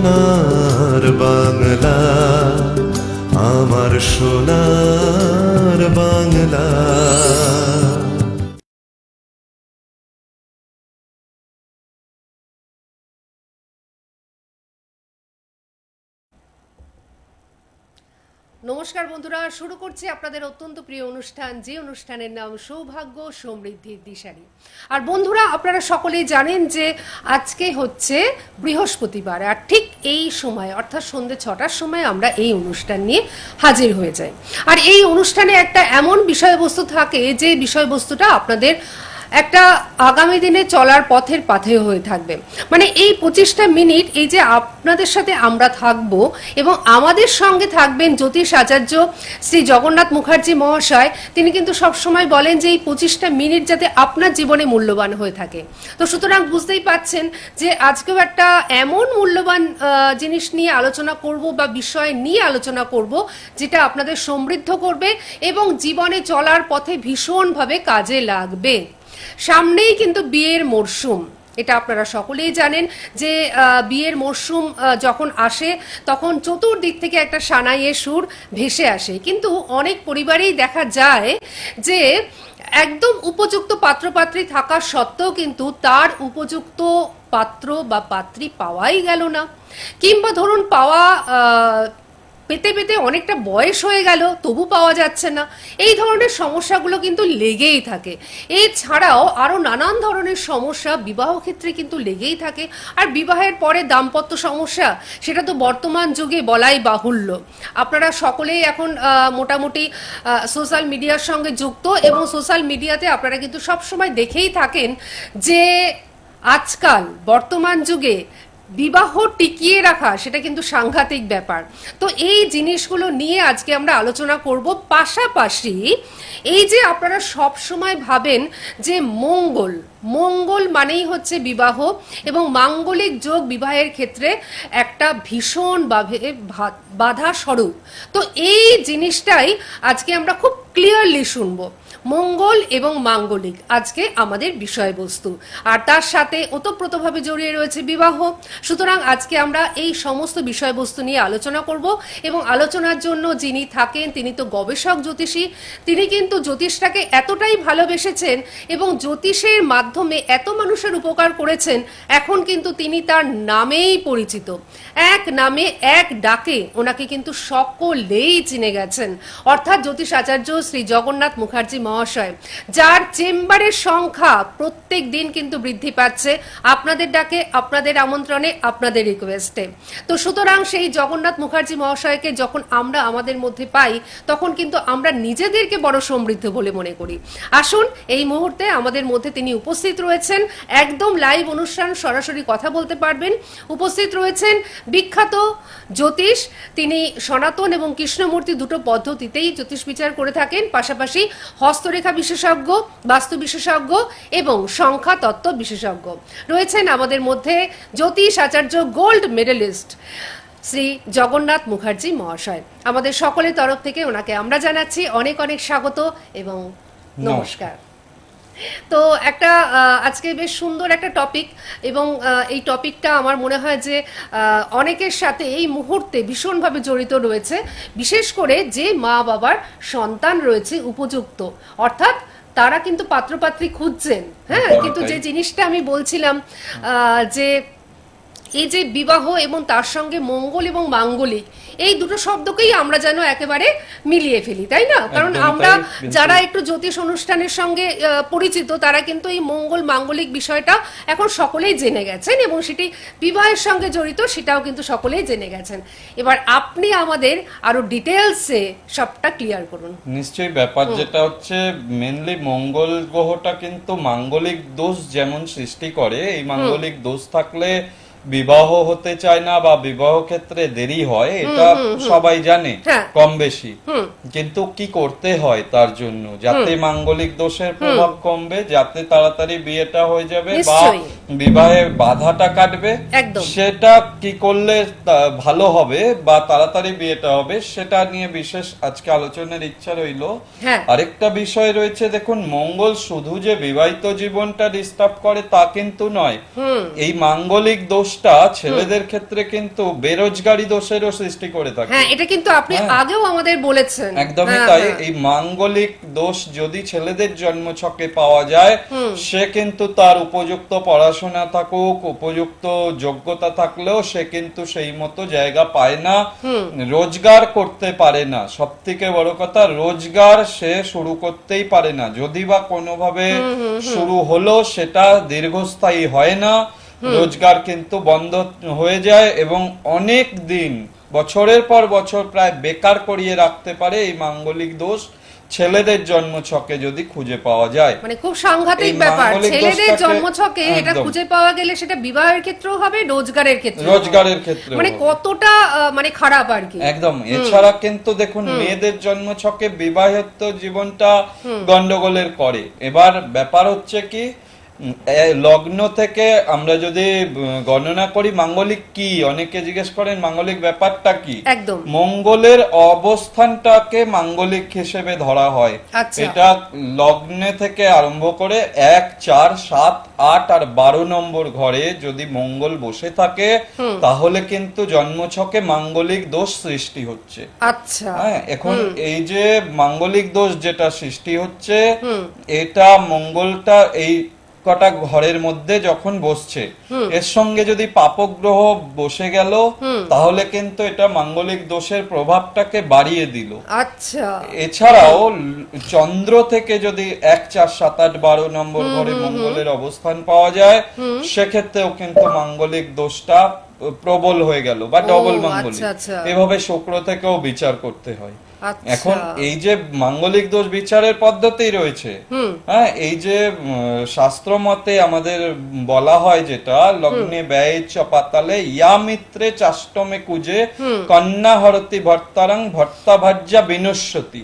সোনার বাংলা, আমার সোনার বাংলা। নমস্কার বন্ধুরা, শুরু করছি আপনাদের অত্যন্ত প্রিয় অনুষ্ঠান, যে অনুষ্ঠানের নাম সৌভাগ্য সমৃদ্ধির দিশারি। আর বন্ধুরা, আপনারা সকলেই জানেন যে আজকে হচ্ছে বৃহস্পতিবার, আর ঠিক এই সময় অর্থাৎ সন্ধ্যে 6টার সময় আমরা এই অনুষ্ঠান নিয়ে হাজির হয়ে যাই। আর এই অনুষ্ঠানে একটা এমন বিষয়বস্তু থাকে যে বিষয়বস্তুটা আপনাদের একটা আগামী দিনে চলার পথের পাথেয় হয়ে থাকবে। মানে এই 25টা মিনিট এই যে আপনাদের সাথে আমরা থাকব এবং আমাদের সঙ্গে থাকবেন জ্যোতিষ আচার্য শ্রী জগন্নাথ মুখার্জি মহাশয়। তিনি কিন্তু সবসময় বলেন যে এই 25টা মিনিট যাতে আপনার জীবনে মূল্যবান হয়ে থাকে। তো সুতরাং বুঝতেই পাচ্ছেন যে আজকেও একটা এমন মূল্যবান জিনিস নিয়ে আলোচনা করব বা বিষয় নিয়ে আলোচনা করব যেটা আপনাদের সমৃদ্ধ করবে এবং জীবনে চলার পথে ভীষণভাবে কাজে লাগবে। সামনেই কিন্তু বিয়ের মরশুম, এটা আপনারা সকলেই জানেন যে বিয়ের মরশুম যখন আসে তখন চতুর্দিক থেকে একটা সানাইয়ের সুর ভেসে আসে, কিন্তু অনেক পরিবারেই দেখা যায় যে একদম উপযুক্ত পাত্রপাত্রী থাকা সত্ত্বেও কিন্তু তার উপযুক্ত পাত্র বা পাত্রী পাওয়াই গেল না, কিংবা ধরুন পেতে পেতে অনেকটা বয়স হয়ে গেল তবু পাওয়া যাচ্ছে না। এই ধরনের সমস্যাগুলো কিন্তু লেগেই থাকে। এছাড়াও আরও নানান ধরনের সমস্যা বিবাহ ক্ষেত্রে কিন্তু লেগেই থাকে। আর বিবাহের পরে দাম্পত্য সমস্যা, সেটা তো বর্তমান যুগে বলাই বাহুল্য। আপনারা সকলেই এখন মোটামুটি সোশ্যাল মিডিয়ার সঙ্গে যুক্ত এবং সোশ্যাল মিডিয়াতে আপনারা কিন্তু সবসময় দেখেই থাকেন যে আজকাল বর্তমান যুগে বিবাহ টিকিয়ে রাখা সেটা কিন্তু সাংঘাতিক ব্যাপার। তো এই জিনিসগুলো নিয়ে আজকে আমরা আলোচনা করব। পাশাপাশি এই যে আপনারা সব সময় ভাবেন যে মঙ্গল মানেই হচ্ছে বিবাহ এবং মাঙ্গলিক যোগ বিবাহের ক্ষেত্রে একটা ভীষণ বাধা স্বরূপ। তো এই জিনিসটাই আজকে আমরা খুব ক্লিয়ারলি শুনবো। মঙ্গল এবং মাঙ্গলিক আজকে আমাদের বিষয়বস্তু, আর তার সাথে ওতপ্রোতভাবে জড়িয়ে রয়েছে বিবাহ। সুতরাং আজকে আমরা এই সমস্ত বিষয়বস্তু নিয়ে আলোচনা করব এবং আলোচনার জন্য যিনি থাকেন তিনি তো গবেষক জ্যোতিষী। তিনি কিন্তু জ্যোতিষটাকে এতটাই ভালোবেসেছেন এবং জ্যোতিষের মাধ্যমে এত মানুষের উপকার করেছেন, এখন কিন্তু তিনি তার নামেই পরিচিত। এক নামে এক ডাকে ওনাকে কিন্তু সকলেই চিনে গেছেন, অর্থাৎ জ্যোতিষ আচার্য শ্রী জগন্নাথ মুখার্জি মহাশয়, যার চেম্বারের সংখ্যা প্রত্যেক দিন কিন্তু বৃদ্ধি পাচ্ছে আপনাদের ডাকে, আপনাদের আমন্ত্রণে, আপনাদের রিকোয়েস্টে। তো সুতরাং সেই জগন্নাথ মুখার্জি মহাশয়কে যখন আমরা আমাদের মধ্যে পাই তখন কিন্তু আমরা নিজেদেরকে বড় সমৃদ্ধ বলে মনে করি। আসুন, এই মুহূর্তে আমাদের মধ্যে তিনি উপস্থিত রয়েছেন, একদম লাইভ অনুষ্ঠান, সরাসরি কথা বলতে পারবেন। উপস্থিত রয়েছেন বিখ্যাত জ্যোতিষ, তিনি সনাতন এবং কৃষ্ণমূর্তি দুটো পদ্ধতিতেই জ্যোতিষ বিচার করে থাকেন, পাশাপাশি হস্তরেখা বিশেষজ্ঞ, বাস্তু বিশেষজ্ঞ এবং সংখ্যা তত্ত্ব বিশেষজ্ঞ। রয়েছেন আমাদের মধ্যে জ্যোতিষ আচার্য গোল্ড মেডেলিস্ট শ্রী জগন্নাথ মুখার্জি মহাশয়। আমাদের সকলের তরফ থেকে ওনাকে আমরা জানাচ্ছি অনেক অনেক স্বাগত এবং নমস্কার। তো একটা আজকে বেশ সুন্দর একটা টপিক, এবং এই টপিকটা আমার মনে হয় যে অনেকের সাথে এই মুহূর্তে ভীষণভাবে জড়িত রয়েছে, বিশেষ করে যে মা বাবার সন্তান রয়েছে উপযুক্ত, অর্থাৎ তারা কিন্তু পাত্রপাত্রী খুঁজছেন। হ্যাঁ, কিন্তু যে জিনিসটা আমি বলছিলাম যে এই যে বিবাহ এবং তার সঙ্গে মঙ্গল এবং মাঙ্গলিক, এই দুটো শব্দকেই আমরা যেন একেবারে মিলিয়ে ফেলি, তাই না? কারণ আমরা যারা একটু জ্যোতিষ অনুষ্ঠানের সঙ্গে পরিচিত তারা কিন্তু এই মঙ্গল মাঙ্গলিক বিষয়টা এখন সকলেই জেনে গেছেন এবং সেটি বিবাহের সঙ্গে জড়িত সেটাও কিন্তু সকলেই জেনে গেছেন। এবার আপনি আমাদের আরো ডিটেলসে সবটা ক্লিয়ার করুন। নিশ্চয়ই। ব্যাপার যেটা হচ্ছে মেনলি মঙ্গল গ্রহটা কিন্তু মাঙ্গলিক দোষ যেমন সৃষ্টি করে, এই মাঙ্গলিক দোষ থাকলে বিবাহ হতে চায় না বা বিবাহ ক্ষেত্রে দেরি হয়, এটা সবাই জানে কম বেশি। কিন্তু কি করতে হয় তার জন্য যাতে মাঙ্গলিক দোষের প্রভাব কমবে, যাতে তাড়াতাড়ি বিয়েটা হয়ে যাবে বা বিবাহের বাধাটা কাটবে, সেটা কি করলে ভালো হবে বা তাড়াতাড়ি বিয়েটা হবে, সেটা নিয়ে বিশেষ আজকে আলোচনার ইচ্ছা রইল। আরেকটা বিষয় রয়েছে, দেখুন, মঙ্গল শুধু যে বিবাহিত জীবনটা ডিস্টার্ব করে তা কিন্তু নয়, এই মাঙ্গলিক দোষ দোষটা ছেলেদের ক্ষেত্রে কিন্তু বেরোজগারি দোষেরও সৃষ্টি করে থাকে। হ্যাঁ, এটা কিন্তু আপনি আগেও আমাদের বলেছেন। একদমই তাই। এই মাঙ্গলিক দোষ যদি ছেলেদের জন্ম ছকে পাওয়া যায়, সে কিন্তু তার উপযুক্ত পড়াশোনা থাকুক, উপযুক্ত যোগ্যতা থাকলেও সে কিন্তু সেই মতো জায়গা পায় না, রোজগার করতে পারে না। সব থেকে বড় কথা, রোজগার সে শুরু করতেই পারে না। যদি বা কোনোভাবে শুরু হলো, সেটা দীর্ঘস্থায়ী হয় না, রোজগার কিন্তু বন্ধ হয়ে যায় এবং অনেক দিন, বছরের পর বছর প্রায় বেকার করিয়ে রাখতে পারে এই মাঙ্গলিক দোষ ছেলেদের জন্ম ছকে যদি খুঁজে পাওয়া যায়। মানে খুব সাংঘাতিক এই ব্যাপার, মাঙ্গলিক ছেলেদের দোষটাকে জন্ম ছকে এটা একদম। খুঁজে পাওয়া গেলে সেটা বিবাহের ক্ষেত্রেও হবে, রোজগারের ক্ষেত্রে রোজগারের ক্ষেত্রে মানে কতটা মানে খারাপ আর কি। একদম। এছাড়া কিন্তু দেখুন, মেয়েদের জন্ম ছকে বিবাহিত জীবনটা গন্ডগোলের করে। এবার ব্যাপার হচ্ছে কি, লগ্ন থেকে আমরা যদি গণনা করি মাঙ্গলিক কি, অনেকে জিজ্ঞেস করেন মাঙ্গলিক ব্যাপারটা কি। একদম। মঙ্গলের অবস্থানটাকে মাঙ্গলিক হিসেবে ধরা হয়। আচ্ছা। এটা লগ্নে থেকে আরম্ভ করে 1, 4, 7, 8 আর 12 নম্বর ঘরে যদি মঙ্গল বসে থাকে, তাহলে কিন্তু জন্মছকে মাঙ্গলিক দোষ সৃষ্টি হচ্ছে। আচ্ছা। হ্যাঁ, এখন এই যে মাঙ্গলিক দোষ যেটা সৃষ্টি হচ্ছে, এটা মঙ্গলটা এই কটা ঘরের মধ্যে যখন বসছে, এর সঙ্গে যদি পাপগ্রহ বসে গেল, তাহলে কিন্তু এটা মাঙ্গলিক দোষের প্রভাবটাকে বাড়িয়ে দিল। আচ্ছা। এছাড়াও চন্দ্র থেকে যদি 1, 4, 7, 8, 12 নম্বর ঘরে মঙ্গলের অবস্থান পাওয়া যায়, সেক্ষেত্রেও কিন্তু মাঙ্গলিক দোষটা প্রবল হয়ে গেল বা ডবল মাঙ্গলিক। এভাবে শুক্র থেকেও বিচার করতে হয়। এখন এই যে মাঙ্গলিক দোষ বিচারের পদ্ধতি রয়েছে, হ্যাঁ, এই যে শাস্ত্র মতে আমাদের বলা হয় যেটা, লগ্নে ব্যয় চ পাতালে ইয়া মিত্রে চাষ্টমে কুজে কন্যা হরতি ভর্তারং ভর্তা ভাজ্যা বিনশ্বতি।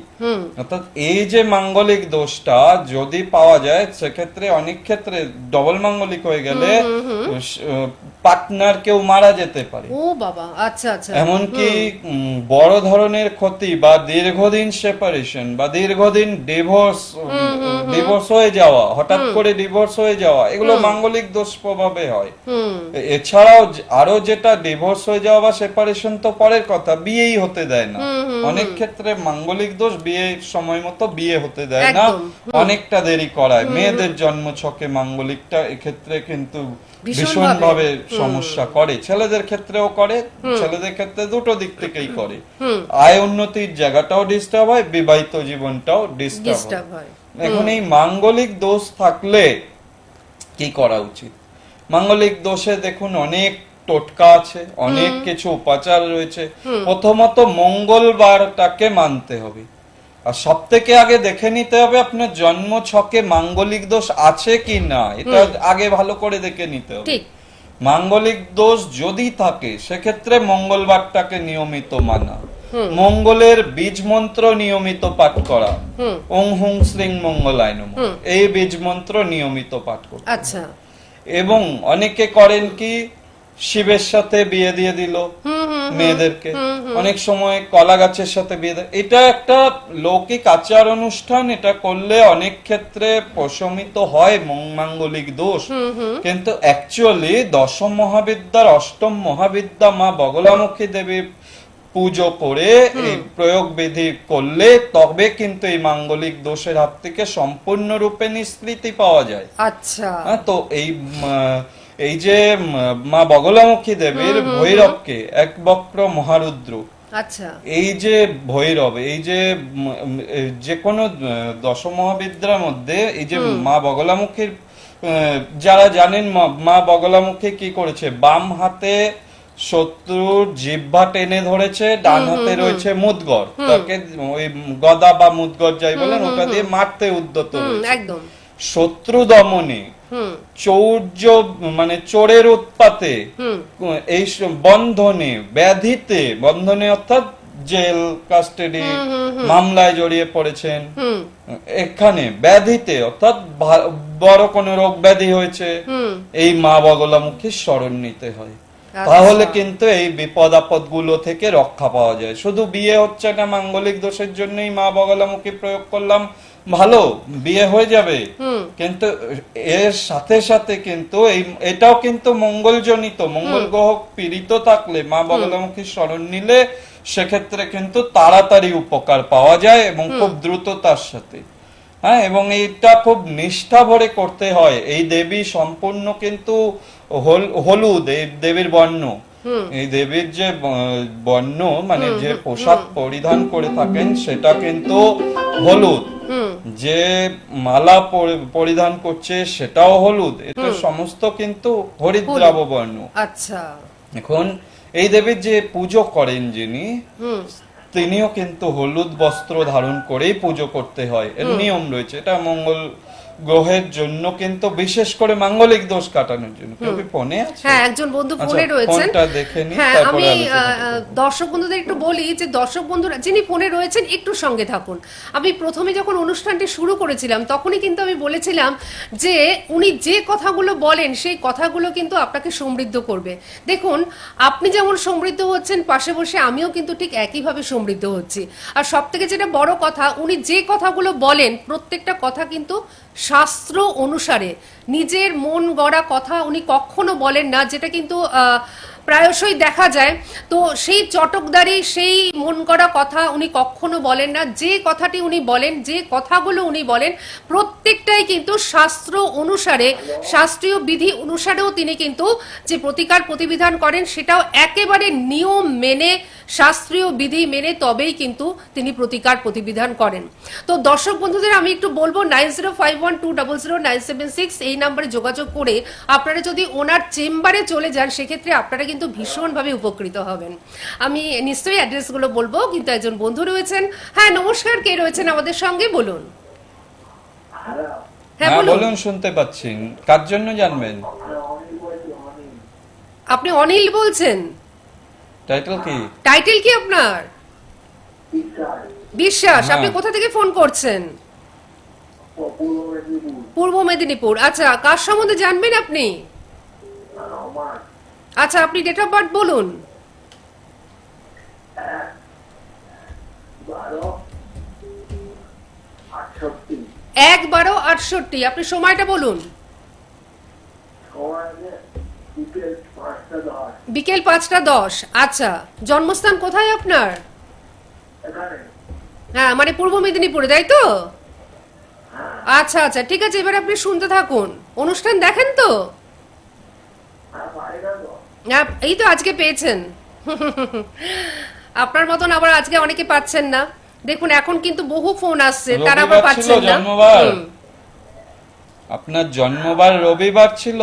অর্থাৎ এই যে মাঙ্গলিক দোষটা যদি পাওয়া যায়, সেক্ষেত্রে অনেক ক্ষেত্রে ডবল মাঙ্গলিক হয়ে গেলে পার্টনার কেউ মারা যেতে পারে। ও বাবা, আচ্ছা আচ্ছা। এমনকি বড় ধরনের ক্ষতি বা দীর্ঘদিন সেপারেশন বা দীর্ঘদিন ডিভোর্স হয়ে যাওয়া, হঠাৎ করে ডিভোর্স হয়ে যাওয়া, এগুলো মাঙ্গলিক দোষ প্রভাবে হয়। এছাড়াও আরো যেটা, ডিভোর্স হয়ে যাওয়া বা সেপারেশন তো পরের কথা, বিয়েই হতে দেয় না। অনেক ক্ষেত্রে মাঙ্গলিক দোষ বিয়ের সময় মতো বিয়ে হতে দেয় না, অনেকটা দেরি করায়। মেয়েদের জন্ম ছকে মাঙ্গলিকটা এক্ষেত্রে কিন্তু ভীষণভাবে সমস্যা করে। ছেলেদের ক্ষেত্রেও করে, ছেলেদের ক্ষেত্রে দুটো দিক থেকেই করে। আয় উন্নতির জায়গাটাও ডিস্টার্ব হয়, বিবাহিত জীবনটাও ডিস্টার্ব হয়। এখন এই মাঙ্গলিক দোষ থাকলে কি করা উচিত? মাঙ্গলিক দোষে দেখুন অনেক টোটকা আছে, অনেক কিছু উপাচার রয়েছে। প্রথমত মঙ্গলবারটাকে মানতে হবে, আর সব থেকে আগে দেখে নিতে হবে আপনার জন্ম ছকে মাঙ্গলিক দোষ আছে কি না, এটা আগে ভালো করে দেখে নিতে হবে। মাঙ্গলিক দোষ যদি থাকে, সেক্ষেত্রে মঙ্গলবারটাকে নিয়মিত মানা, মঙ্গলের বীজ মন্ত্র নিয়মিত পাঠ করা, ওং হুং শ্রীং মঙ্গলায় নমঃ, এই বীজ মন্ত্র নিয়মিত পাঠ করতে। আচ্ছা। এবং অনেকে করেন কি, শিবের সাথে বিয়ে দিয়ে দিল মেয়েদেরকে, অনেক সময় কলা গাছের সাথে বিয়ে দেয়। এটা একটা লৌকিক আচার অনুষ্ঠান, এটা করলে অনেক ক্ষেত্রে প্রশমিত হয় মাঙ্গলিক দোষ। কিন্তু অ্যাকচুয়ালি দশম মহাবিদ্যার অষ্টম মহাবিদ্যা মা বগলামুখী দেবীর পুজো করে এই প্রয়োগ বিধি করলে তবে কিন্তু এই মাঙ্গলিক দোষের হাত থেকে সম্পূর্ণরূপে নিষ্কৃতি পাওয়া যায়। আচ্ছা। তো এই যে মা বগলামুখী দেবীর ভৈরবকে এক বক্র মহারুদ্র, আচ্ছা, এই যে ভৈরব, এই যে কোনো দশম মহাবিদ্যার মধ্যে এই যে মা বগলামুখীর, যারা জানেন মা বগলামুখী কি করেছে, বাম হাতে শত্রুর জিহ্বা টেনে ধরেছে, ডান হাতে রয়েছে মুদগর, তাকে ওই গদা বা মুদগর যাই বলেন, ওটা দিয়ে মারতে উদ্যত রয়েছে। একদম শত্রু দমনে, চৌর্য মানে চোরের উৎপাতে, এই বন্ধনে, ব্যাধিতে, বন্ধনে অর্থাৎ জেল কাস্টাডি মামলায় জড়িয়ে পড়েছেন, এখানে ব্যাধিতে অর্থাৎ বড় কোনো রোগ ব্যাধি হয়েছে, এই মা বগলামুখীর শরণ নিতে হয়। তাহলে কিন্তু এই বিপদ আপদ গুলো থেকে রক্ষা পাওয়া যায়। শুধু বিয়ে হচ্ছে না মাঙ্গলিক দোষের জন্যই মা বগলামুখী প্রয়োগ করলাম, ভালো বিয়ে হয়ে যাবে, কিন্তু এর সাথে সাথে কিন্তু এটাও কিন্তু মঙ্গলজনিত, মঙ্গল গ্রহ পীড়িত থাকলে মা বগলামুখীর শরণ নিলে সেক্ষেত্রে কিন্তু তাড়াতাড়ি উপকার পাওয়া যায় এবং খুব দ্রুততার সাথে। হ্যাঁ, এবং এটা খুব নিষ্ঠা ভরে করতে হয়। এই দেবী সম্পূর্ণ কিন্তু হলুদ, এই দেবীর বর্ণ, এই দেবীর যে বর্ণ মানে যে পোশাক পরিধান করে থাকেন সেটা কিন্তু হলুদ, যে মালা পরিধান করছে সেটাও হলুদ, এটা সমস্ত কিন্তু হরিদ্রাব বর্ণ। আচ্ছা, এখন এই দেবীর যে পুজো করেন যিনি, তিনিও কিন্তু হলুদ বস্ত্র ধারণ করেই পুজো করতে হয়, এর নিয়ম রয়েছে। এটা মঙ্গল গ্রহের জন্য কিন্তু বিশেষ করে মাঙ্গলিক দোষ কাটানোর জন্য। কেউ কি ফোনে আছে? হ্যাঁ, একজন বন্ধু আচ্ছা, ফোনে রয়েছেন। ফোনটা দেখে নি, হ্যাঁ, তারপরে আমি আলোচনা করব। দর্শক বন্ধুদের একটু বলি যে দর্শক বন্ধুরা যিনি ফোনে রয়েছেন একটু সঙ্গে থাকুন। আমি প্রথমে যখন অনুষ্ঠানটি শুরু করেছিলাম তখনই কিন্তু আমি বলেছিলাম যে উনি যে কথাগুলো বলেন সেই কথাগুলো কিন্তু আপনাকে সমৃদ্ধ করবে। দেখুন, আপনি যেমন সমৃদ্ধ হচ্ছেন, পাশে বসে আমিও কিন্তু ঠিক একইভাবে সমৃদ্ধ হচ্ছি। আর সব থেকে যেটা বড় কথা, উনি যে কথাগুলো বলেন প্রত্যেকটা কথা কিন্তু শাস্ত্র অনুসারে, নিজের মন গড়া কথা উনি কখনো বলেন না, যেটা কিন্তু প্রায়শই দেখা যায়। তো সেই চটকদারি, সেই মন গড়া কথা উনি কখনো বলেন না। যে কথাটি উনি বলেন, যে কথাগুলো উনি বলেন প্রত্যেকটাই কিন্তু শাস্ত্র অনুসারে, শাস্ত্রীয় বিধি অনুসারেও তিনি কিন্তু যে প্রতিকার প্রতিবিধান করেন সেটাও একেবারে নিয়ম মেনে, শাস্ত্রীয় বিধি মেনে তবেই কিন্তু তিনি প্রতিকার প্রতিবিধান করেন। তো দর্শক বন্ধুদের আমি একটু বলবো 9051200976 এই নম্বরে যোগাযোগ করে আপনারা যদি ওনার চেম্বারে চলে যান সেক্ষেত্রে আপনারা কিন্তু ভীষণভাবে উপকৃত হবেন। আমি নিশ্চয়ই অ্যাড্রেসগুলো বলবো, কিন্তু একজন বন্ধু রয়েছেন। হ্যাঁ, নমস্কার, কে রয়েছেন আমাদের সঙ্গে বলুন। হ্যাঁ হ্যাঁ, বলুন। বলুন, শুনতে পাচ্ছি। কার জন্য জানবেন? আপনি অনিল বলছেন? টাইটেল কি? টাইটেল কি আপনার? বিশ্বাস। হ্যাঁ। আপনি কোথা থেকে ফোন করছেন? পূর্ব মেদিনীপুর। আচ্ছা, কার সম্বন্ধে জানবেন আপনি? আচ্ছা, আপনি ডেট অফ বার্থ বলুন। 1/12/68। আপনি সময়টা বলুন। বিকেল 5টা 10। আচ্ছা, জন্মস্থান কোথায় আপনার? হ্যাঁ, মানে পূর্ব মেদিনীপুরে, তাই তো? আচ্ছা আচ্ছা, ঠিক আছে, এবার আপনি শুনতে থাকুন। অনুষ্ঠান দেখেন তো? হ্যাঁ, এই তো আজকে পেয়েছেন। আপনার মতন আবার আজকে অনেকে পাচ্ছেন না। দেখুন, এখন কিন্তু বহু ফোন আসছে, তারা আবার রবিবার ছিল পাচ্ছেন না। জন্মবার? আপনার জন্মবার রবিবার ছিল?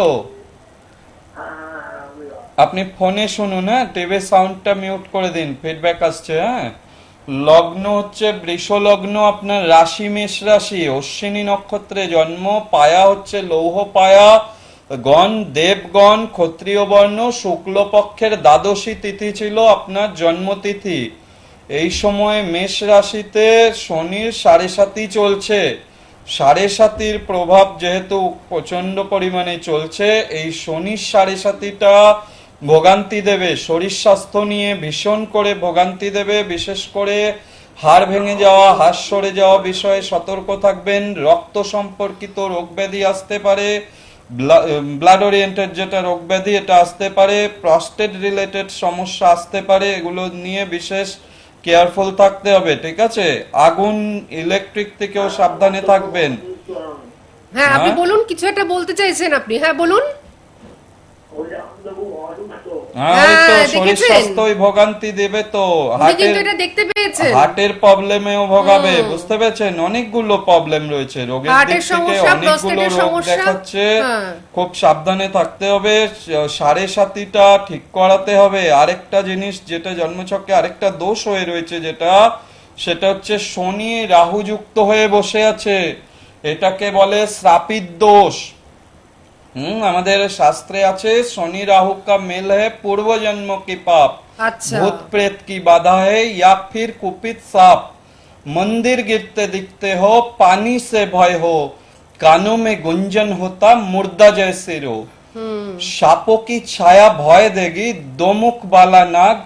আপনি ফোনে শুনুন, হ্যাঁ, টিভি সাউন্ডটা মিউট করে দিন, ফিডব্যাক আসছে। হ্যাঁ, লগ্ন হচ্ছে বৃষ লগ্ন, আপনার রাশি মেষ রাশি, অশ্বিনী নক্ষত্রে জন্ম, পায়া হচ্ছে লৌহ পায়া, গণ দেবগণ, ক্ষত্রিয় বর্ণ, শুক্লপক্ষের দ্বাদশী তিথি ছিল আপনার জন্মতিথি। এই সময় মেষ রাশিতে শনির 7.5 চলছে। 7.5 প্রভাব যেহেতু প্রচন্ড পরিমাণে চলছে, এই শনির 7.5টা ভোগান্তি দেবে, শরীর স্বাস্থ্য নিয়ে ভীষণ করে ভোগান্তি দেবে। বিশেষ করে হাড় ভেঙে যাওয়া, হাড় সরে যাওয়া বিষয়ে সতর্ক থাকবেন। রক্ত সম্পর্কিত রোগ ব্যাধি আসতে পারে, ব্লাড ওরিয়েন্টেড যেটা রোগ ব্যাধি এটা আসতে পারে, প্রস্টেট রিলেটেড সমস্যা আসতে পারে, এগুলো নিয়ে বিশেষ কেয়ারফুল থাকতে হবে, ঠিক আছে? আগুন, ইলেকট্রিক থেকেও সাবধানে থাকবেন। হ্যাঁ, আপনি হ্যাঁ? বলুন, কিছু একটা বলতে চাইছেন আপনি। হ্যাঁ, বলুন। হ্যাঁ, ওই তো হ্যাঁ, শরীর দেখেছেন? স্বাস্থ্যই ভোগান্তি দেবে তো। উনি কিন্তু এটা দেখতে পেয়েছেন। হার্টের প্রবলেমেও ভোগাবে, বুঝতে পেরেছেন? অনেকগুলো প্রবলেম রয়েছে, রোগের দিক হার্টের থেকে সমস্যা, অনেকগুলো প্রস্টেটের রোগ সমস্যা। দেখাচ্ছে। হ্যাঁ। খুব সাবধানে থাকতে হবে। 7.5টা ঠিক করাতে হবে। আরেকটা জিনিস যেটা জন্মছকে আরেকটা দোষ হয়ে রয়েছে, সেটা হচ্ছে শনি রাহু যুক্ত হয়ে বসে আছে, এটাকে বলে শ্রাপিত দোষ। আমাদের শাস্ত্রে আছে शनि राहु का मेल है पूर्व जन्म की पाप, अच्छा। भूत प्रेत की बाधा है या फिर कुपित सांप, मंदिर गिरते दिखते हो, पानी से भय हो, कानों में गुंजन होता, मुर्दा जैसे रो। सापों की छाया भय देगी, दो मुख वाला नाग,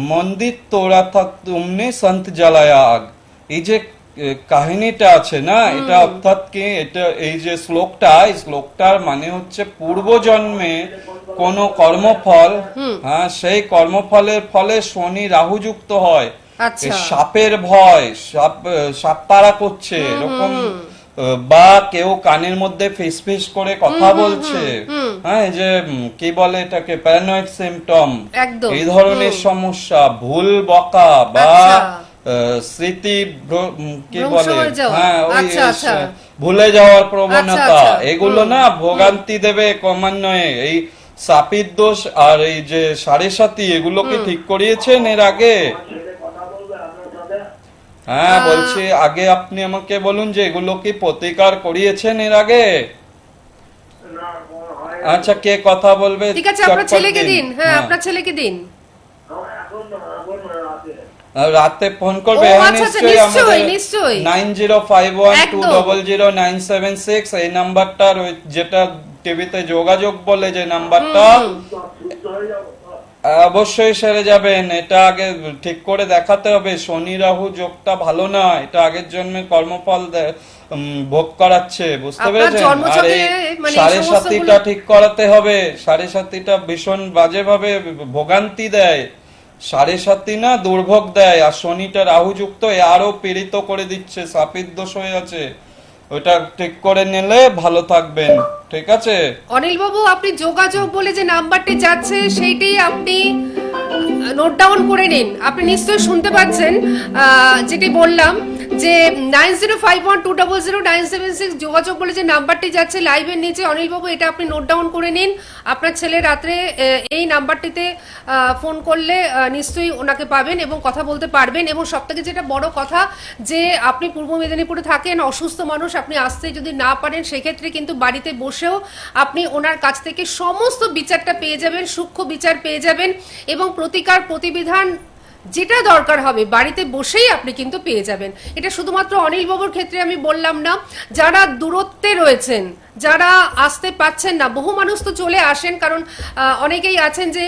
मंदिर तोड़ा था तुमने, संत जलाया आग। এই যে কাহিনীটা আছে না, এটা অর্থাৎ কি, এটা এই যে শ্লোকটা, এই শ্লোকটার মানে হচ্ছে পূর্বজন্মে কোন কর্মফল, হ্যাঁ, সেই কর্মফলের ফলে শনি রাহু যুক্ত হয়, আচ্ছা। এই সাপের ভয়, সাপ তাড়া করছে এরকম, বা কেউ কানের মধ্যে ফিস ফিস করে কথা বলছে, হ্যাঁ, এই যে কি বলে এটাকে, প্যারানয়েড সিম্পটম, একদম। এই ধরনের সমস্যা, ভুল বকা বা আচ্ছা। স্মৃতি কি ভ্রংশ বলে, হয়ে যাওয়া। হ্যাঁ, ওই আচ্ছা, আচ্ছা। ভুলে যাওয়ার প্রবণতা, আচ্ছা, এগুলো না ভোগান্তি দেবে ক্রমান্বয়ে। এই সাপির দোষ আর এই যে সাড়ে সাতি, এগুলোকে ঠিক করিয়েছেন এর আগে? হ্যাঁ, বলছি আগে আপনি আমাকে বলুন যে এগুলো কি প্রতিকার করিয়েছেন এর আগে? আচ্ছা, কে কথা বলবে? ঠিক আছে, আপনার চটপট ছেলেকে দিন। হ্যাঁ, আপনার ছেলেকে দিন। রাতে ফোন করবে, ও, হ্যাঁ, আচ্ছা, আচ্ছা, নিশ্চয়ই। নিশ্চয়ই, আমাদের নিশ্চয়ই। 9051200976 এই নাম্বারটা, যেটা টিভিতে যোগাযোগ বলে যে নাম্বারটা, অবশ্যই সেরে যাবেন। এটা আগে ঠিক করে দেখাতে হবে, শনি রাহু যোগটা ভালো না, এটা আগের জন্মের কর্মফল ভোগ করাচ্ছে, বুঝতে আপনার পেরেছেন? আর জন্মছকে এই মানে এই সাড়ে সমস্তগুলো- সাতিটা ঠিক করাতে হবে। সাড়ে সাতিটা ভীষণ বাজে ভাবে ভোগান্তি দেয়, সাড়ে সাতি না দুর্ভোগ দেয়, আর শনিটা রাহু যুক্ত, আরো পীড়িত করে দিচ্ছে, সাপির দোষ হয়ে আছে। ওটা ঠিক করে নিলে ভালো থাকবেন, ঠিক আছে? অনিল বাবু, আপনি যোগাযোগ বলে যে নাম্বারটি যাচ্ছে সেইটাই আপনি নোট ডাউন করে নিন। আপনি নিশ্চয়ই শুনতে পাচ্ছেন যেটি বললাম, যে 9051200976 যোগাযোগ বলে যে নাম্বারটি যাচ্ছে লাইভের নিচে, অনিল বাবু এটা আপনি নোট ডাউন করে নিন। আপনার ছেলে রাত্রে এই নাম্বারটিতে ফোন করলে নিশ্চয়ই ওনাকে পাবেন এবং কথা বলতে পারবেন। এবং সবথেকে যেটা বড় কথা, যে আপনি পূর্ব মেদিনীপুরে থাকেন, অসুস্থ মানুষ, আপনি আসতে যদি না পারেন সেক্ষেত্রে কিন্তু বাড়িতে বসেও আপনি ওনার কাছ থেকে সমস্ত বিচারটা পেয়ে যাবেন, সূক্ষ্ম বিচার পেয়ে যাবেন, এবং প্রতিকার প্রতিবিধান যেটা দরকার হবে বাড়িতে বসেই আপনি কিন্তু পেয়ে যাবেন। এটা শুধুমাত্র অনিল বাবুর ক্ষেত্রে আমি বললাম না, যারা দূরত্বে রয়েছেন, যারা আসতে পাচ্ছেন না, বহু মানুষ তো চলে আসেন, কারণ অনেকেই আছেন যে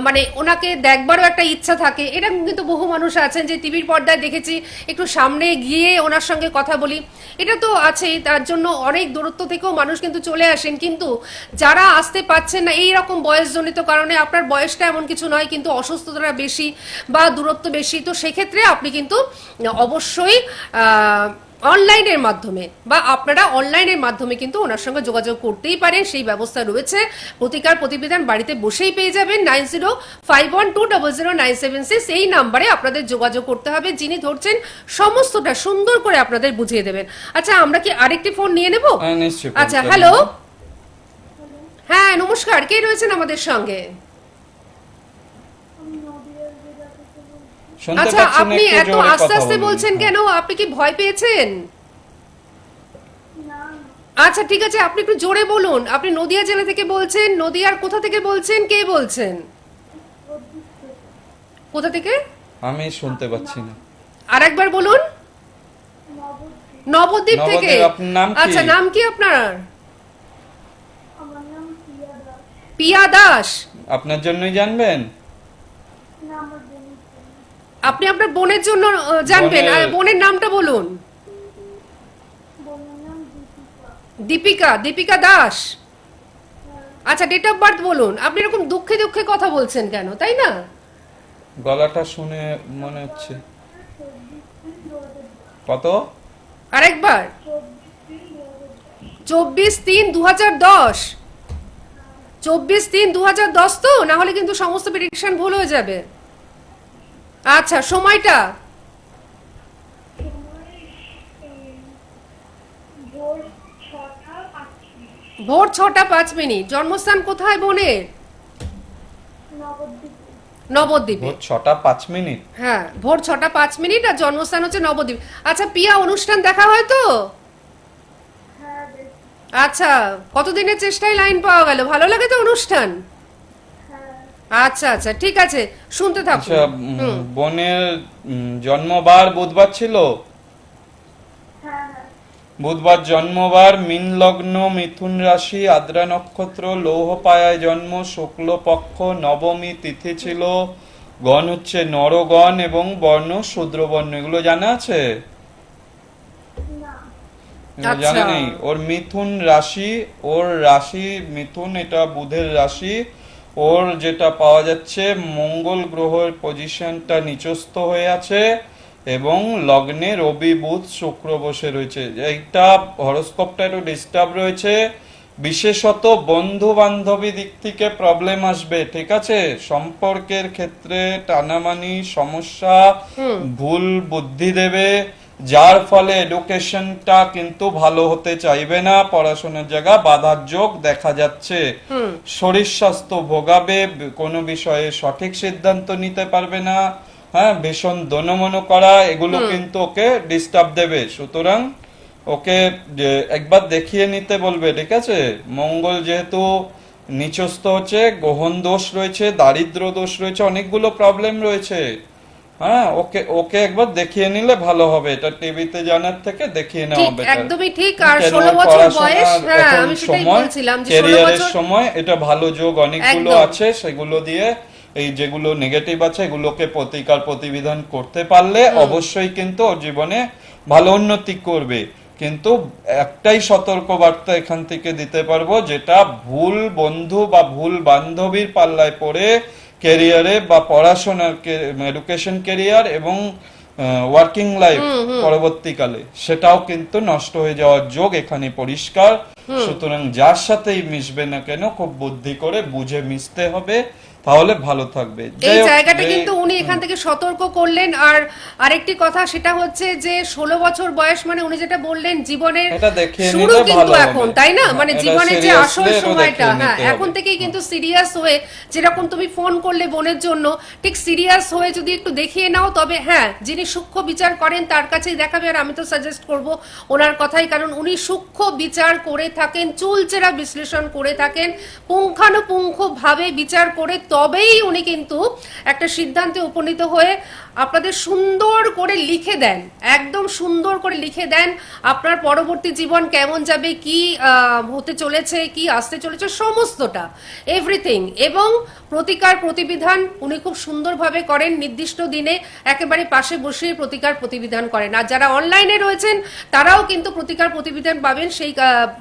মানে ওনাকে দেখবারও একটা ইচ্ছা থাকে, এরকম কিন্তু বহু মানুষ আছেন যে টিভির পর্দায় দেখেছি, একটু সামনে গিয়ে ওনার সঙ্গে কথা বলি, এটা তো আছেই। তার জন্য অনেক দূরত্ব থেকেও মানুষ কিন্তু চলে আসেন। কিন্তু যারা আসতে পাচ্ছেন না, এই রকম বয়সজনিত কারণে, আপনার বয়সটা এমন কিছু নয়, কিন্তু অসুস্থতা বেশি বা দূরত্ব বেশি, তো সেক্ষেত্রে আপনি কিন্তু অবশ্যই অনলাইনের মাধ্যমে বা আপনারা অনলাইনের মাধ্যমে কিন্তু ওনার সঙ্গে যোগাযোগ করতেই পারেন, সেই ব্যবস্থা রয়েছে। প্রতিকার প্রতিবিধান বাড়িতে বসেই পেয়ে যাবেন। 9051200976 এই নাম্বারে আপনাদের যোগাযোগ করতে হবে। যিনি ধরছেন সমস্তটা সুন্দর করে আপনাদের বুঝিয়ে দেবেন। আচ্ছা, আমরা কি আরেকটি ফোন নিয়ে নেব? হ্যাঁ, নিশ্চয়ই। আচ্ছা, হ্যালো, হ্যাঁ নমস্কার, কে রয়েছেন আমাদের সঙ্গে? শুনতে আচ্ছা, পাচ্ছেন? আপনি একটু এত জোরে আস্তে কথা আস্তে বলুন। বলছেন কেন? আপনি কি ভয় পেয়েছেন? আচ্ছা, ঠিক আছে, আপনি একটু জোরে বলুন। আপনি নদিয়া জেলা থেকে বলছেন? নদিয়ার কোথা থেকে বলছেন? কে বলছেন? কোথা থেকে? আমি শুনতে পাচ্ছি না। আরেকবার বলুন। নবদ্বীপ থেকে। নবদ্বীপ, আপনার নাম কি? আচ্ছা, নাম কি আপনার? পিয়া দাস। আপনার জন্যই জানবেন? আপনি আপনার বোনের জন্য জানবেন? আর বোনের নামটা বলুন। দীপিকা। দীপিকা দাস। আচ্ছা, ডেট অফ বার্থ বলুন। আপনি এরকম দুঃখে দুঃখে কথা বলছেন কেন, তাই না? গলাটা শুনে মনে হচ্ছে। কত? আরেকবার। 24/3/2010। 24/3/2010 তো? না হলে কিন্তু সমস্ত প্রেডিকশন ভুল হয়ে যাবে। আচ্ছা, সময়টা? ভোর 6:05। জন্মস্থান কোথায় বোনের? নবদ্বীপে। ভোর 6:05। হ্যাঁ, ভোর 6:05 আর জন্মস্থান হচ্ছে নবদ্বীপ। আচ্ছা পিয়া, অনুষ্ঠান দেখা হয় তো? আচ্ছা, কতদিনের চেষ্টায় লাইন পাওয়া গেল? ভালো লাগে তো অনুষ্ঠান? আচ্ছা আচ্ছা, ঠিক আছে, শুনতে থাকুন। আচ্ছা, বোনের জন্মবার বুধবার ছিল? বুধবার জন্মবার, মীন লগ্ন, মিথুন রাশি, আদ্রা নক্ষত্র, লৌহ পায়ায় জন্ম, শুক্লপক্ষ, নবমী তিথি ছিল, গণ হচ্ছে নরগণ এবং বর্ণ শূদ্রবর্ণ। এগুলো জানা আছে? এগুলো জানা নেই? ওর মিথুন রাশি, ওর রাশি মিথুন, এটা বুধের রাশি। ওর যেটা পাওয়া যাচ্ছে, মঙ্গল গ্রহের পজিশনটা নিচস্থ হয়ে আছে এবং লগ্নে রবি বুধ শুক্র বসে রয়েছে। এইটা হরোস্কোপটা একটু ডিস্টার্ব রয়েছে, বিশেষত বন্ধু বান্ধবী দিক থেকে প্রবলেম আসবে, ঠিক আছে? সম্পর্কের ক্ষেত্রে টানামানি, সমস্যা, ভুল বুদ্ধি দেবে, যার ফলে এডুকেশনটা কিন্তু ভালো হতে চাইবে না, পড়াশোনার জায়গা বাধার যোগ দেখা যাচ্ছে। শরীর স্বাস্থ্য ভোগাবে, কোনো বিষয়ে সঠিক সিদ্ধান্ত নিতে পারবে না, হ্যাঁ, ভীষণ দনমনো করা, এগুলো কিন্তু ওকে ডিস্টার্ব দেবে। সুতরাং ওকে একবার দেখিয়ে নিতে বলবে, ঠিক আছে? মঙ্গল যেহেতু নিচস্থ হচ্ছে, গ্রহণ দোষ রয়েছে, দারিদ্র দোষ রয়েছে, অনেকগুলো প্রবলেম রয়েছে। হ্যাঁ, ওকে ওকে একবার দেখিয়ে নিলে ভালো হবে। এটা টিভিতে জানার থেকে দেখিয়ে নেওয়া বেটার। একদমই ঠিক। আর 16 বছর বয়স, হ্যাঁ আমি সেটাই বলছিলাম যে 16 বছর সময় এটা ভালো যোগ অনেকগুলো আছে, সেগুলো দিয়ে এই যেগুলো নেগেটিভ আছে এগুলোকে প্রতিকার প্রতিবিধান করতে পারলে অবশ্যই কিন্তু ওর জীবনে ভালো উন্নতি করবে। কিন্তু একটাই সতর্ক বার্তা এখান থেকে দিতে পারবো, যেটা ভুল বন্ধু বা ভুল বান্ধবীর পাল্লায় পড়ে ক্যারিয়ারে বা পড়াশোনার এডুকেশন ক্যারিয়ার এবং ওয়ার্কিং লাইফ পরবর্তীকালে সেটাও কিন্তু নষ্ট হয়ে যাওয়ার যোগ এখানে পরিষ্কার। সুতরাং যার সাথেই মিশবে না কেন খুব বুদ্ধি করে বুঝে মিশতে হবে, তাহলে ভালো থাকবে। এই জায়গাটা কিন্তু উনি এখান থেকে সতর্ক করলেন। আর আরেকটি কথা সেটা হচ্ছে যে 16 বছর বয়স মানে উনি যেটা বললেন জীবনের শুরু কিন্তু এখন, তাই না? মানে জীবনের যে আসল সময়টা, হ্যাঁ এখন থেকেই কিন্তু সিরিয়াস হয়ে, যেরকম তুমি ফোন করলে বোনের জন্য, ঠিক সিরিয়াস হয়ে যদি একটু দেখিয়ে নাও, তবে হ্যাঁ যিনি সূক্ষ্ম বিচার করেন তার কাছেই দেখাবে। আর আমি তো সাজেস্ট করব ওনার কথাই, কারণ উনি সূক্ষ্ম বিচার করে থাকেন, চুলচেরা বিশ্লেষণ করে থাকেন, পুঙ্খানুপুঙ্খ ভাবে বিচার করে তবেই উনি কিন্তু একটা সিদ্ধান্তে উপনীত হয়ে আপনাদের সুন্দর করে লিখে দেন, একদম সুন্দর করে লিখে দেন আপনার পরবর্তী জীবন কেমন যাবে, কি হতে চলেছে, কি আসতে চলেছে, সমস্তটা এভরিথিং। এবং প্রতিকার প্রতিবিধান উনি খুব সুন্দরভাবে করেন, নির্দিষ্ট দিনে একেবারে পাশে বসে প্রতিকার প্রতিবিধান করেন। আর যারা অনলাইনে রয়েছেন তারাও কিন্তু প্রতিকার প্রতিবিধান পাবেন, সেই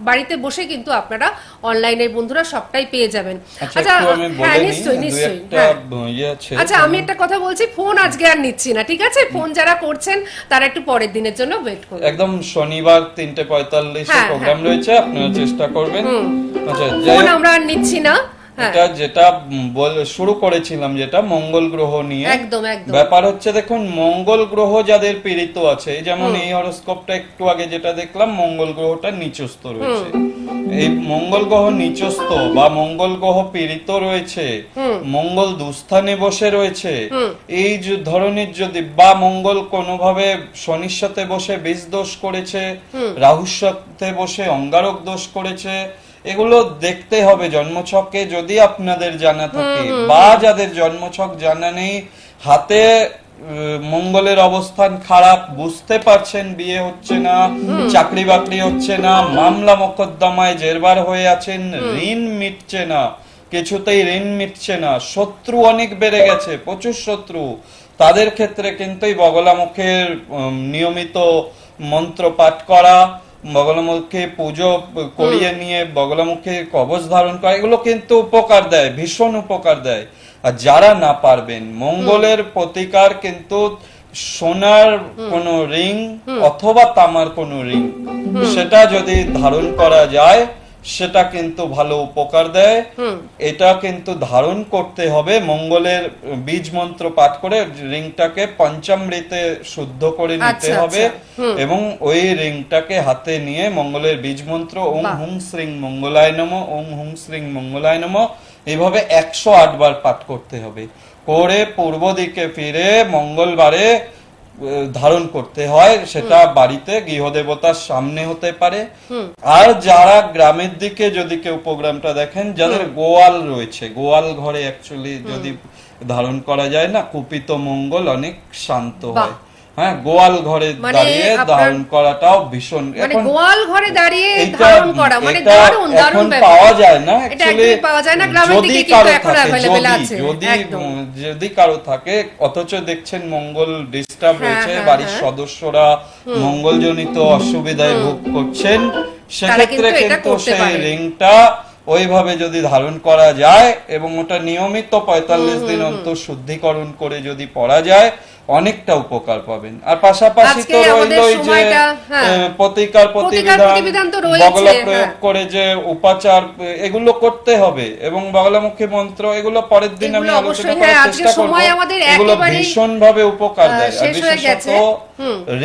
বাড়িতে বসে কিন্তু আপনারা অনলাইনের বন্ধুরা সবটাই পেয়ে যাবেন। আচ্ছা হ্যাঁ নিশ্চয়ই নিশ্চয়ই। আচ্ছা আমি একটা কথা বলছি, ফোন আজকে আর নিচ্ছি না, ঠিক আছে? ফোন যারা করছেন তারা একটু পরের দিনের জন্য ওয়েট করুন। একদম শনিবার 3:45 এ প্রোগ্রাম রয়েছে, আপনারা চেষ্টা করবেন। আচ্ছা ফোন আমরা আর নিচ্ছি না। এটা যেটা শুরু করেছিলাম, যেটা মঙ্গল গ্রহ নিয়ে একদম একদম ব্যাপার হচ্ছে, দেখুন মঙ্গল গ্রহ যাদের পীড়িত আছে, যেমন এই হরোস্কোপটা একটু আগে যেটা দেখলাম, মঙ্গল গ্রহটা নিচস্থ রয়েছে। এই মঙ্গল গ্রহ নিচস্থ বা মঙ্গল গ্রহ পীড়িত রয়েছে, মঙ্গল দুস্থানে বসে রয়েছে, এই ধরনের যদি, বা মঙ্গল কোনোভাবে শনির সাথে বসে বীজ দোষ করেছে, রাহুর সাথে বসে অঙ্গারক দোষ করেছে, এগুলো দেখতে হবে জন্মছকে যদি আপনাদের জানা থাকে, বা যাদের জন্মছক জানা নেই, হাতে মঙ্গলের অবস্থান খারাপ, বুঝতে পারছেন বিয়ে হচ্ছে না, চাকরি বাকরি হচ্ছে না, মামলা মোকদ্দমায় জেরবার হয়ে আছেন, ঋণ মিটছে না, কিছুতেই ঋণ মিটছে না, শত্রু অনেক বেড়ে গেছে, প্রচুর শত্রু, তাদের ক্ষেত্রে কিন্তু এই বগলামুখের নিয়মিত মন্ত্র পাঠ করা, বগলামুখে পুজো করিয়ে নিয়ে বগলামুখে কবচ ধারণ করা, এগুলো কিন্তু উপকার দেয়, ভীষণ উপকার দেয়। আর যারা না পারবেন, মঙ্গলের প্রতিকার কিন্তু সোনার কোন রিং অথবা তামার কোন রিং, সেটা যদি ধারণ করা যায় সেটা কিন্তু ভালো উপকার দেয়। এটা কিন্তু ধারণ করতে হবে, মঙ্গলের বীজ মন্ত্র পাঠ করে রিংটাকে পঞ্চামৃতে শুদ্ধ করে নিতে হবে, এবং ওই রিংটাকে হাতে নিয়ে মঙ্গলের বীজ মন্ত্র ওং হুং শ্রীং মঙ্গলায় নমঃ, ওং হুং শ্রীং মঙ্গলায় নমঃ, এইভাবে 108 বার পাঠ করতে হবে। করে পূর্ব দিকে ফিরে মঙ্গলবারে ধারণ করতে হয়, সেটা বাড়িতে গৃহদেবতার সামনে হতে পারে। আর যারা গ্রামের দিকে যদি কেউ প্রোগ্রামটা দেখেন, যাদের গোয়াল রয়েছে, গোয়াল ঘরে অ্যাকচুয়ালি যদি ধারণ করা যায় না, কুপিত মঙ্গল অনেক শান্ত হয়। হ্যাঁ, গোয়াল ঘরে মানে দাঁড়িয়ে আপনার- ধারণ করাটাও ভীষণ মানে এখন গোয়াল ঘরে দাঁড়িয়ে এটা- ধারণ করা মানে এটা দারুণ এখন দারুণ ব্যাপার। পাওয়া যায় না এটা actually, একদমই পাওয়া যায় না, গ্রামের যদি দিকে কিন্তু কারো এখন থাকে, available আছে, যদি একদম। যদি কারো থাকে, অথচ দেখছেন মঙ্গল ডিস্টার্ব হ্যাঁ, রয়েছে, হ্যাঁ, বাড়ির হ্যাঁ। সদস্যরা মঙ্গলজনিত অসুবিধায় ভোগ করছেন, তারা কিন্তু সেক্ষেত্রে এটা কিন্তু করতে সেই পারে। রিংটা ওইভাবে যদি ধারণ করা যায় এবং ওটা নিয়মিত 45 দিন অন্তর শুদ্ধিকরণ করে যদি পড়া যায়, অনেকটা উপকার পাবেন। আর পাশাপাশি আজকে তো আমাদের রইল এই যে সময়টা, হ্যাঁ। প্রতিকার প্রতিবিধান প্রতিবিধান তো রয়েছে, বগলা প্রয়োগ হ্যাঁ। করে যে উপাচার, এগুলো করতে হবে এবং বগলামুখী মন্ত্র, এগুলো পরের দিন আমি এগুলো আলোচনা অবশ্যই, করার হ্যাঁ, আজকে চেষ্টা করব। সময় আমাদের এগুলো একেবারেই, ভীষণ ভাবে উপকার দেয়, আর শেষ হয়ে বিশেষত গেছে।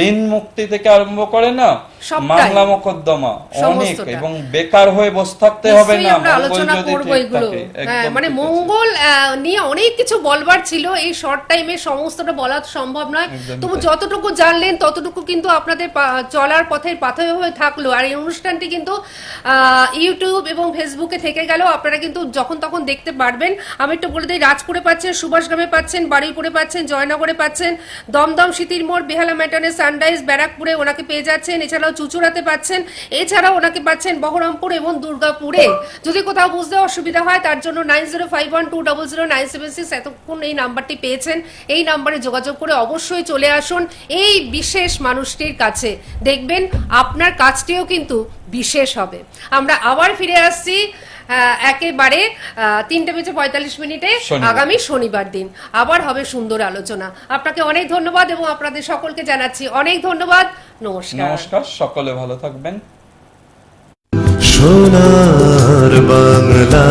ঋণ মুক্তি থেকে আরম্ভ করে না, সবটাই। মামলা মোকদ্দমা অনেক, সমস্তটা। এবং বেকার হয়ে বসে থাকতে হবে নিশ্চয়ই না, আমরা মঙ্গল আলোচনা যদি করব ঠিক এগুলো। থাকে। হ্যাঁ, একদম মানে ঠিক আছে। মঙ্গল নিয়ে অনেক কিছু বলবার ছিল, এই শর্ট টাইমে সমস্তটা বলা সম্ভব নয়। একদমই তবু তাই। যতটুকু জানলেন ততটুকু কিন্তু আপনাদের চলার পথের পাথেয় হয়ে থাকলো। আর এই অনুষ্ঠানটি কিন্তু ইউটিউব এবং ফেসবুকে থেকে গেল, আপনারা কিন্তু যখন তখন দেখতে পারবেন। আমি একটু বলে দিই, রাজপুরে পাচ্ছেন, সুভাষগ্রামে পাচ্ছেন, বারুইপুরে পাচ্ছেন, জয়নগরে পাচ্ছেন, দমদম সিটির মোড়, বেহালা ম্যাটানে, সানরাইজ, ব্যারাকপুরে ওনাকে পেয়ে যাচ্ছেন, এছাড়াও চুচুড়াতে পাচ্ছেন, এছাড়াও ওনাকে পাচ্ছেন বহরমপুর এবং দুর্গাপুরে। যদি কোথাও বুঝতে অসুবিধা হয় তার জন্য 9051200976, এতক্ষণ এই নাম্বারটি পেয়েছেন, এই নাম্বারে যোগাযোগ করে অবশ্যই চলে আসুন এই বিশেষ মানুষটির কাছে। দেখবেন আপনার কাজটিও কিন্তু বিশেষ হবে। আমরা আবার ফিরে আসছি একেবারে 3:45 শনিবার। আগামী শনিবার দিন আবার হবে সুন্দর আলোচনা। আপনাকে অনেক ধন্যবাদ এবং আপনাদের সকলকে জানাচ্ছি অনেক ধন্যবাদ। নমস্কার। নমস্কার, সকলে ভালো থাকবেন। সোনার বাংলা